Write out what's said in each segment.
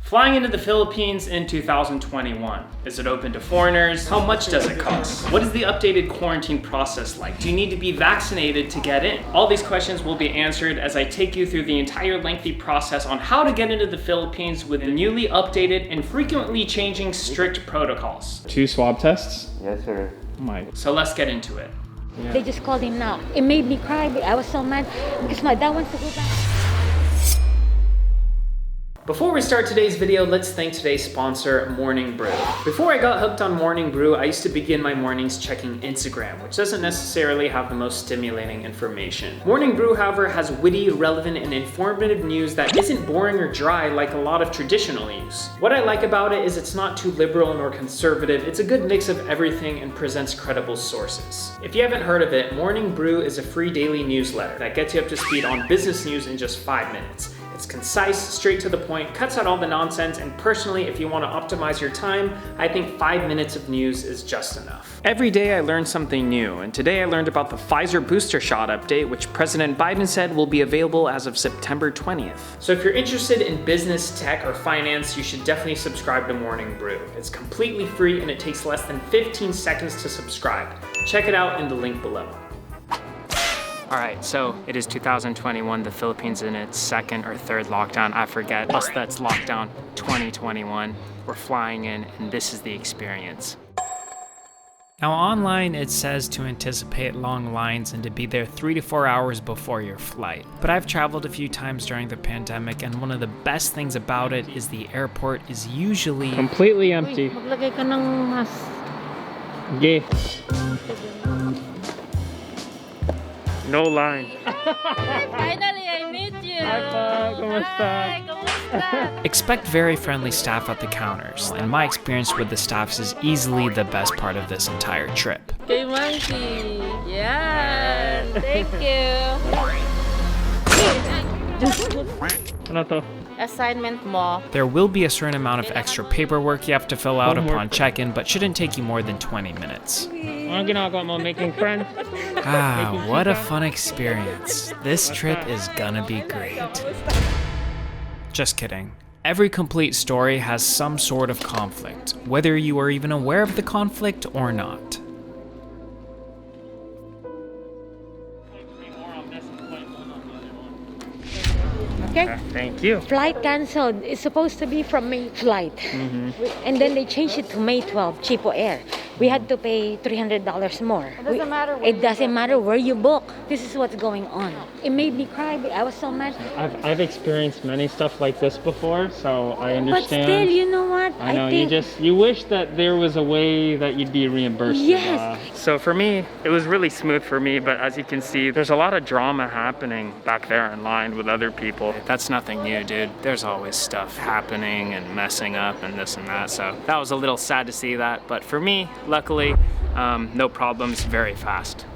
Flying into the Philippines in 2021. Is it open to foreigners? How much does it cost? What is the updated quarantine process like? Do you need to be vaccinated to get in? All these questions will be answered as I take you through the entire lengthy process on how to get into the Philippines with the newly updated and frequently changing strict protocols. 2 swab tests? Yes, sir. Oh my. So let's get into it. Yeah. They just called him now. It made me cry. I was so mad because my dad wants to go back. Before we start today's video, let's thank today's sponsor, Morning Brew. Before I got hooked on Morning Brew, I used to begin my mornings checking Instagram, which doesn't necessarily have the most stimulating information. Morning Brew, however, has witty, relevant, and informative news that isn't boring or dry like a lot of traditional news. What I like about it is it's not too liberal nor conservative. It's a good mix of everything and presents credible sources. If you haven't heard of it, Morning Brew is a free daily newsletter that gets you up to speed on business news in just 5 minutes. It's concise, straight to the point, cuts out all the nonsense, and personally, if you want to optimize your time, I think 5 minutes of news is just enough. Every day I learn something new, and today I learned about the Pfizer booster shot update, which President Biden said will be available as of September 20th. So if you're interested in business, tech, or finance, you should definitely subscribe to Morning Brew. It's completely free and it takes less than 15 seconds to subscribe. Check it out in the link below. Alright, so it is 2021, the Philippines in its 2nd or 3rd lockdown, I forget. Plus that's lockdown 2021. We're flying in and this is the experience. Now online it says to anticipate long lines and to be there 3 to 4 hours before your flight. But I've traveled a few times during the pandemic and one of the best things about it is the airport is usually completely empty. Maglagay ka ng mask. Yeah. No line. Finally, I met you. Hi, kumusta? Kumusta? Expect very friendly staff at the counters, and my experience with the staffs is easily the best part of this entire trip. Kay Monkey. Yeah. Thank you. Ano to? Assignment mo. There will be a certain amount of extra paperwork you have to fill out upon check-in, but shouldn't take you more than 20 minutes. Ano ginagawa mo? Making friends? Ah, what a fun experience. This trip is gonna be great. Just kidding. Every complete story has some sort of conflict, whether you are even aware of the conflict or not. Okay. Thank you. Flight canceled. It's supposed to be from May flight. And then they changed it to May 12, cheapo air. We had to pay $300 more. It doesn't matter where you book. This is what's going on. It made me cry. I was so mad. I've experienced many stuff like this before, so I understand. But still, you know what? I know, think you wish that there was a way that you'd be reimbursed. Yes. So for me, it was really smooth for me, but as you can see, there's a lot of drama happening back there in line with other people. That's nothing new, dude. There's always stuff happening and messing up and this and that, so that was a little sad to see that, but for me, luckily, no problems, very fast.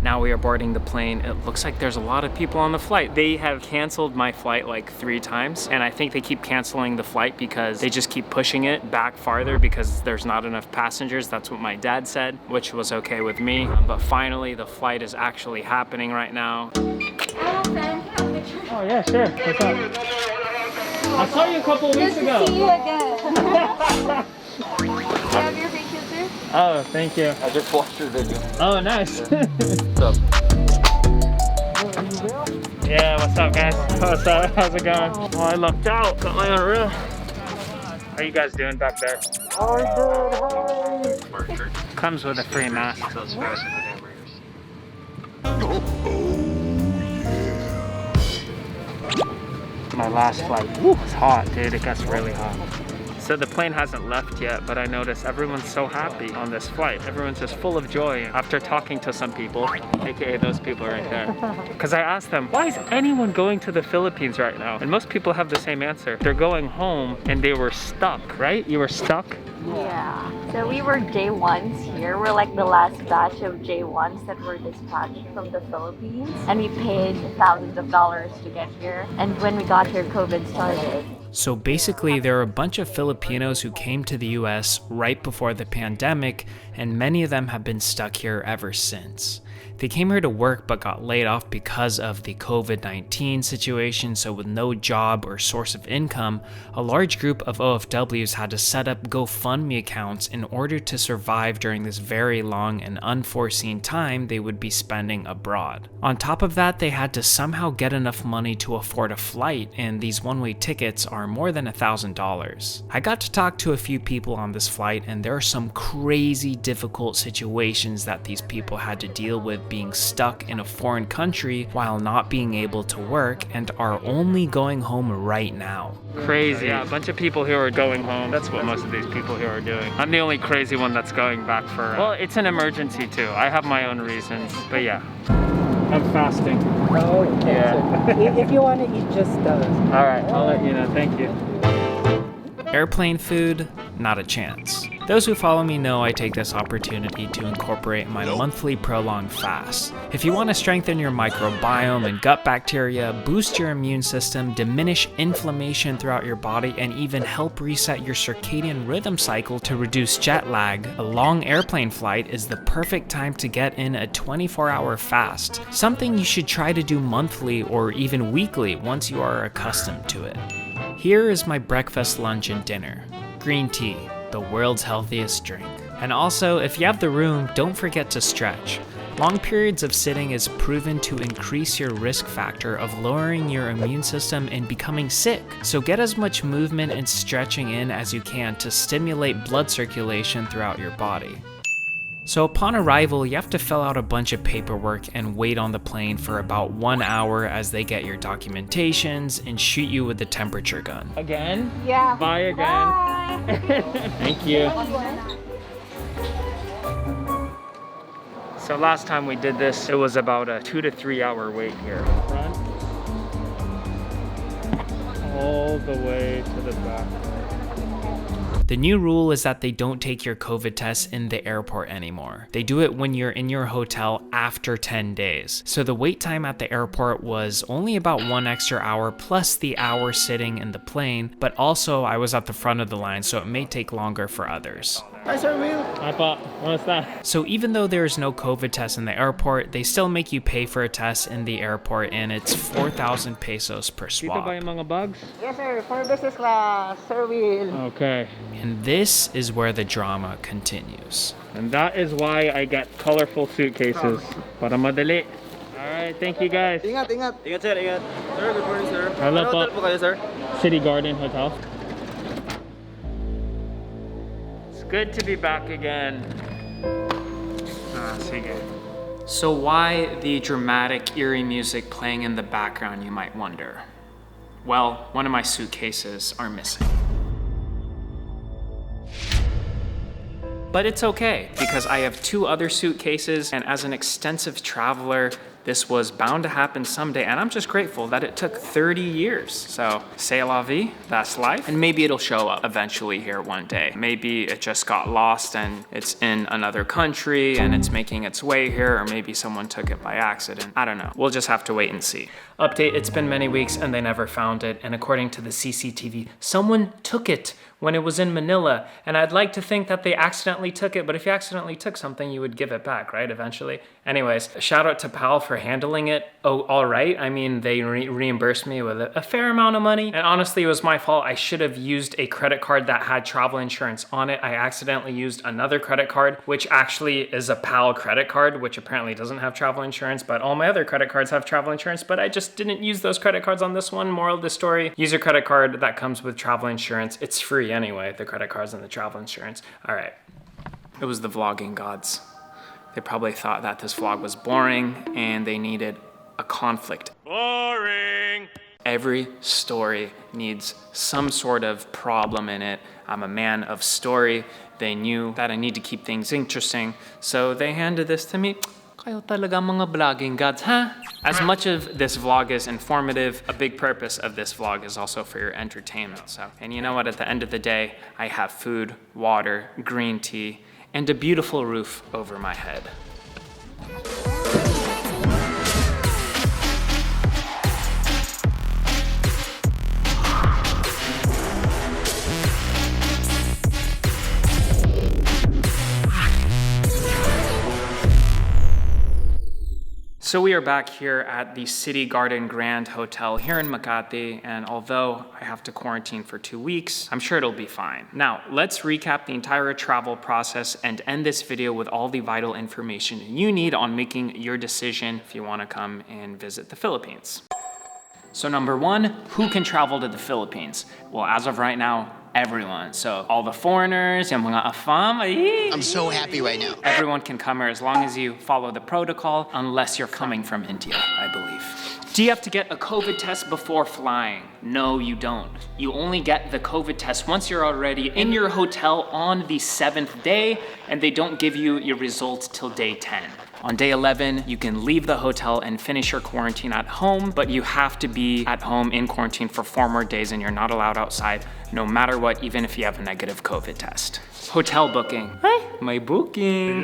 Now we are boarding the plane. It looks like there's a lot of people on the flight. They have canceled my flight like 3 times, and I think they keep canceling the flight because they just keep pushing it back farther because there's not enough passengers. That's what my dad said, which was okay with me. But finally, the flight is actually happening right now. Oh yeah, sure. What's up? I saw you a couple of weeks ago. See you again. Do you have your picture too? Oh, thank you. I just watched your video. Oh, nice. What's up? Yeah, what's up, guys? What's up? How's it going? Oh, I lucked out. Got my own reel. How you guys doing back there? Oh, good. Comes with a free mask. My last flight. Woo, it's hot, dude. It gets really hot. So the plane hasn't left yet, but I noticed everyone's so happy on this flight. Everyone's just full of joy after talking to some people, aka those people right there. Because I asked them, why is anyone going to the Philippines right now? And most people have the same answer. They're going home and they were stuck, right? You were stuck? Yeah. So we were J1s here. We're like the last batch of J1s that were dispatched from the Philippines. And we paid thousands of dollars to get here. And when we got here, COVID started. So basically, there are a bunch of Filipinos who came to the US right before the pandemic, and many of them have been stuck here ever since. They came here to work but got laid off because of the COVID-19 situation, so with no job or source of income, a large group of OFWs had to set up GoFundMe accounts in order to survive during this very long and unforeseen time they would be spending abroad. On top of that, they had to somehow get enough money to afford a flight, and these one-way tickets are more than $1,000. I got to talk to a few people on this flight, and there are some crazy difficult situations that these people had to deal with being stuck in a foreign country while not being able to work and are only going home right now. Crazy. Yeah, a bunch of people here are going home. That's what most of these people here are doing. I'm the only crazy one that's going back for... well, it's an emergency too. I have my own reasons, but yeah. I'm fasting. Oh, Yeah. If you want to eat, just All right, I'll let you know. Thank you. Airplane food, not a chance. Those who follow me know I take this opportunity to incorporate my monthly prolonged fast. If you want to strengthen your microbiome and gut bacteria, boost your immune system, diminish inflammation throughout your body, and even help reset your circadian rhythm cycle to reduce jet lag, a long airplane flight is the perfect time to get in a 24-hour fast, something you should try to do monthly or even weekly once you are accustomed to it. Here is my breakfast, lunch, and dinner. Green tea, the world's healthiest drink. And also, if you have the room, don't forget to stretch. Long periods of sitting is proven to increase your risk factor of lowering your immune system and becoming sick. So get as much movement and stretching in as you can to stimulate blood circulation throughout your body. So upon arrival, you have to fill out a bunch of paperwork and wait on the plane for about 1 hour as they get your documentations and shoot you with the temperature gun. Again? Yeah. Bye again. Bye. Thank you. So last time we did this, it was about a 2 to 3 hour wait here. Front. All the way to the back. The new rule is that they don't take your COVID test in the airport anymore. They do it when you're in your hotel after 10 days. So the wait time at the airport was only about 1 extra hour plus the hour sitting in the plane, but also I was at the front of the line, so it may take longer for others. Hi, Sir Will. Hi, Pop. What's that? So even though there is no COVID test in the airport, they still make you pay for a test in the airport, and it's 4,000 pesos per Dito ba yung swab. mga bags? Yes, sir. For business class, Sir Will. Okay. And this is where the drama continues. And that is why I get colorful suitcases. Para madali. Alright, thank you guys. Ingat, ingat. Ingat, sir. Ingat. Sir, good morning, sir. Hello Ano po. hotel po kayo, sir? City Garden Hotel. It's good to be back again. Sige. So why the dramatic, eerie music playing in the background, you might wonder? Well, one of my suitcases are missing. But it's okay, because I have 2 other suitcases, and as an extensive traveler, this was bound to happen someday, and I'm just grateful that it took 30 years. So, c'est la vie, that's life, and maybe it'll show up eventually here one day. Maybe it just got lost and it's in another country and it's making its way here, or maybe someone took it by accident. I don't know. We'll just have to wait and see. Update, it's been many weeks and they never found it, and according to the CCTV, someone took it when it was in Manila, and I'd like to think that they accidentally took it, but if you accidentally took something, you would give it back, right, eventually? Anyways, shout out to PAL for handling it all right. I mean, they reimbursed me with a fair amount of money, and honestly, it was my fault. I should have used a credit card that had travel insurance on it. I accidentally used another credit card, which actually is a PAL credit card, which apparently doesn't have travel insurance, but all my other credit cards have travel insurance, but I just didn't use those credit cards on this one. Moral of the story, use a credit card that comes with travel insurance. It's free anyway, the credit cards and the travel insurance. All right, it was the vlogging gods. They probably thought that this vlog was boring and they needed a conflict. Boring! Every story needs some sort of problem in it. I'm a man of story. They knew that I need to keep things interesting, so they handed this to me. Kayo talaga mga vlogging gods, huh? As much of this vlog is informative, a big purpose of this vlog is also for your entertainment. So, and you know what? At the end of the day, I have food, water, green tea, and a beautiful roof over my head. So we are back here at the City Garden Grand Hotel here in Makati, and although I have to quarantine for 2 weeks, I'm sure it'll be fine. Now, let's recap the entire travel process and end this video with all the vital information you need on making your decision if you want to come and visit the Philippines. So number one, who can travel to the Philippines? Well, as of right now, everyone. So all the foreigners, yung mga afam, I'm so happy right now. everyone can come here as long as you follow the protocol, unless you're coming from India, I believe. Do you have to get a COVID test before flying? No, you don't. You only get the COVID test once you're already in your hotel on the 7th day, and they don't give you your results till day 10. On day 11, you can leave the hotel and finish your quarantine at home, but you have to be at home in quarantine for 4 more days and you're not allowed outside no matter what, even if you have a negative COVID test. Hotel booking. Hi, my booking.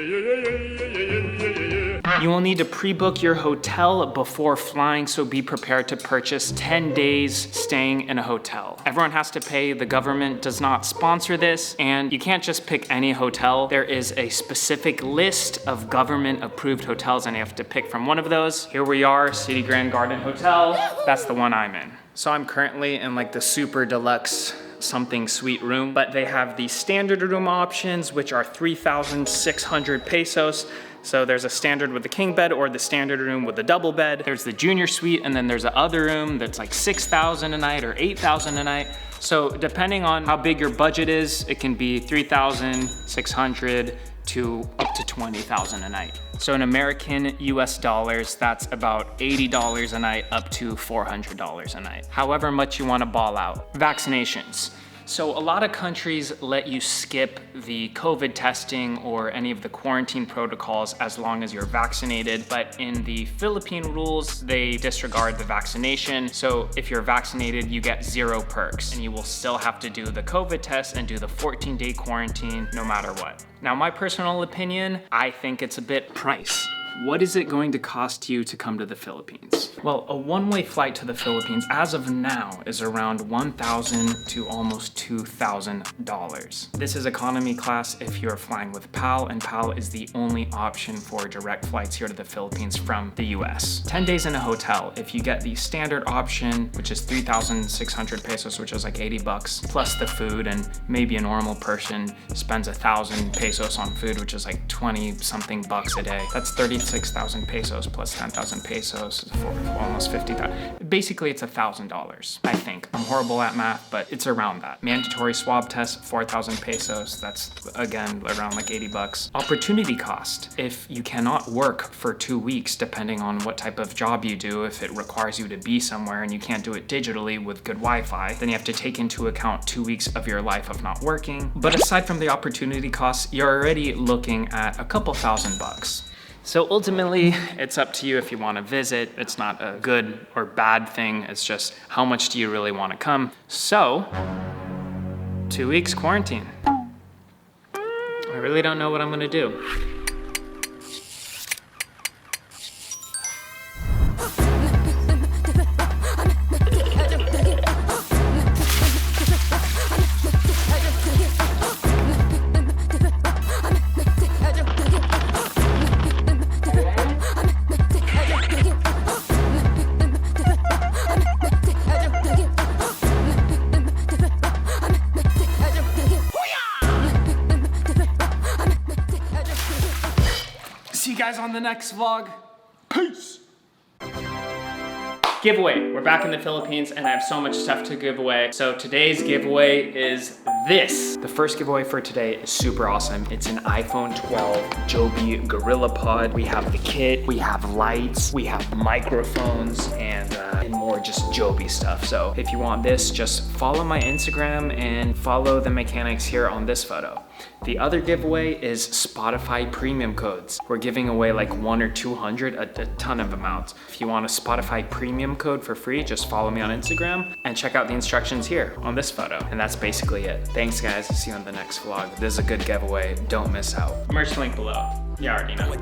You will need to pre-book your hotel before flying, so be prepared to purchase 10 days staying in a hotel. Everyone has to pay. The government does not sponsor this, and you can't just pick any hotel. There is a specific list of government-approved hotels, and you have to pick from one of those. Here we are, City Grand Garden Hotel. That's the one I'm in. So I'm currently in like the super deluxe something suite room, but they have the standard room options, which are 3,600 pesos. So there's a standard with the king bed or the standard room with the double bed. There's the junior suite, and then there's the other room that's like 6,000 a night or 8,000 a night. So depending on how big your budget is, it can be 3,600 to up to 20,000 a night. So in American US dollars, that's about $80 a night up to $400 a night. However much you want to ball out. Vaccinations. So a lot of countries let you skip the COVID testing or any of the quarantine protocols as long as you're vaccinated. But in the Philippine rules, they disregard the vaccination. So if you're vaccinated, you get 0 perks and you will still have to do the COVID test and do the 14-day quarantine no matter what. Now, my personal opinion, I think it's a bit pricey. What is it going to cost you to come to the Philippines? Well, a one-way flight to the Philippines as of now is around $1,000 to almost $2,000. This is economy class if you're flying with PAL, and PAL is the only option for direct flights here to the Philippines from the US. 10 days in a hotel, if you get the standard option, which is 3,600 pesos, which is like 80 bucks, plus the food, and maybe a normal person spends 1,000 pesos on food, which is like 20 something bucks a day. That's 36,000 pesos plus 10,000 pesos for almost 50,000. Basically, it's $1,000, I think. I'm horrible at math, but it's around that. Mandatory swab test, 4,000 pesos. That's again around like 80 bucks. Opportunity cost. If you cannot work for 2 weeks, depending on what type of job you do, if it requires you to be somewhere and you can't do it digitally with good Wi-Fi, then you have to take into account 2 weeks of your life of not working. But aside from the opportunity costs, you're already looking at a couple $1,000. So ultimately, it's up to you if you want to visit. It's not a good or bad thing. It's just how much do you really want to come? So, 2 weeks quarantine. I really don't know what I'm going to do. See you guys on the next vlog. Peace. Giveaway. We're back in the Philippines and I have so much stuff to give away. So today's giveaway is this. The first giveaway for today is super awesome. It's an iPhone 12 Joby Gorilla Pod. We have the kit, we have lights, we have microphones, and more just Joby stuff. So if you want this, just follow my Instagram and follow the mechanics here on this photo. The other giveaway is Spotify premium codes. We're giving away like 100 or 200, a ton of amounts. If you want a Spotify premium code for free, just follow me on Instagram and check out the instructions here on this photo. And that's basically it. Thanks guys, see you on the next vlog. This is a good giveaway, don't miss out. Merch link below, you already know.